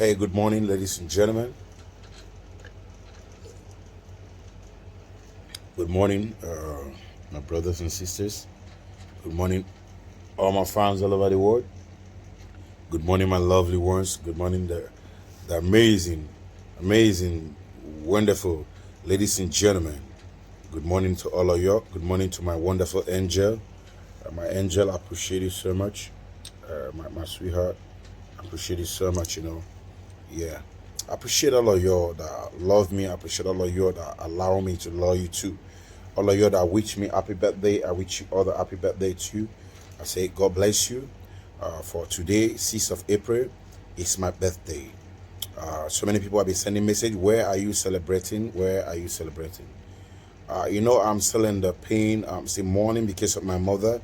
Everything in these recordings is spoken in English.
Hey, good morning, ladies and gentlemen. Good morning, my brothers and sisters. Good morning, all my fans all over the world. Good morning, my lovely ones. Good morning, the amazing, wonderful ladies and gentlemen. Good morning to all of you. Good morning to my wonderful angel. My angel, I appreciate you so much. My sweetheart, I appreciate you so much, Yeah. I appreciate all of you that love me. I appreciate all of you that allow me to love you too. All of you that wish me happy birthday, I wish you all the happy birthday too. I say God bless you. For today, 6th of April, it's my birthday. So many people have been sending message. Where are you celebrating? Where are you celebrating? I'm still in the pain. I'm still mourning because of my mother.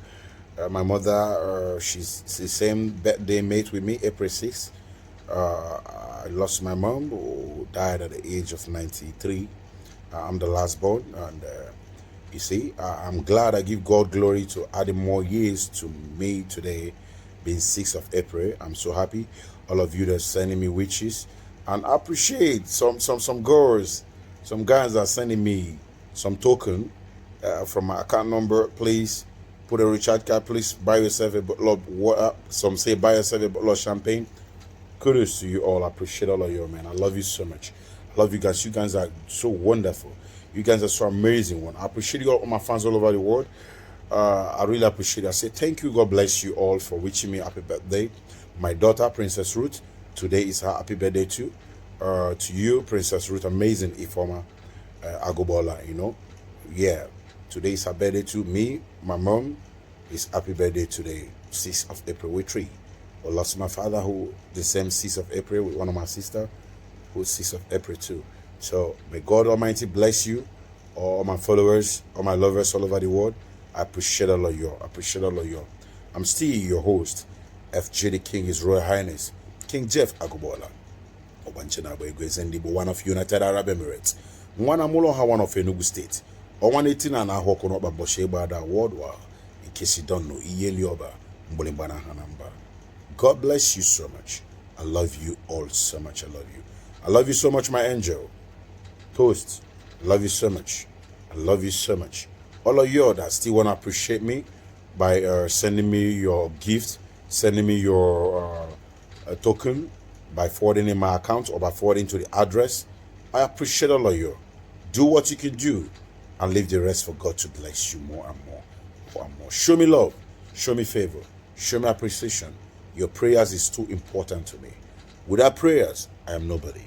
My mother, she's the same birthday mate with me, April 6th. I lost my mom, who died at the age of 93. I'm the last born, and you see, I'm glad. I give God glory to adding more years to me today, being 6th of April. I'm so happy. All of you that are sending me wishes, and I appreciate some girls, some guys are sending me some token from my account number. Please put a recharge card. Please buy yourself a bottle of water. Some say buy yourself a bottle of champagne. Kudos to you all. I appreciate all of you, man. I love you so much. I love you guys. You guys are so wonderful. You guys are so amazing. One. I appreciate you all my fans all over the world. I really appreciate it. I say thank you. God bless you all for wishing me happy birthday. My daughter, Princess Ruth, today is her happy birthday too. To you, Princess Ruth, amazing Ifoma Agugbaola, Yeah, today is her birthday too. Me, my mom, is happy birthday today, 6th of April, we three. I lost my father, who the same 6th of April, with one of my sister, who's 6th of April too. So may God Almighty bless you, all my followers, all my lovers all over the world. I appreciate all of you. I appreciate all of you. I'm still your host, FJ the King, His Royal Highness, King Jeff Agugbaola. One of United Arab Emirates. One one of Enugu State. Or 118 and a hokono ba bosheba worldwide. In case you don't know, Iyelioba, Mbolimbana Hanamba. God bless you so much. I love you all so much. I love you. I love you so much, my angel. Toast. I love you so much. I love you so much. All of you that still want to appreciate me by sending me your gift, sending me your token, by forwarding in my account or by forwarding to the address. I appreciate all of you. Do what you can do and leave the rest for God to bless you more and more. More and more. Show me love. Show me favor. Show me appreciation. Your prayers is too important to me. Without prayers, I am nobody.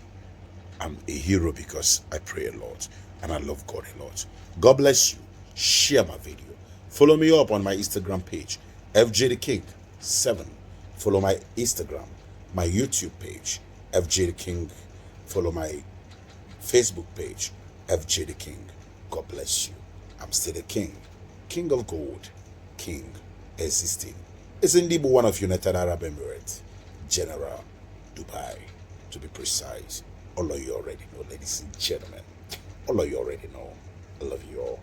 I'm a hero because I pray a lot and I love God a lot. God bless you. Share my video. Follow me up on my Instagram page, FJ the King 7. Follow my Instagram, my YouTube page, FJ the King. Follow my Facebook page, FJ the King. God bless you. I'm still the king. King of gold. King existing. It's indeed one of United Arab Emirates. General Dubai, to be precise. All of you already know, ladies and gentlemen. All of you already know. I love you all.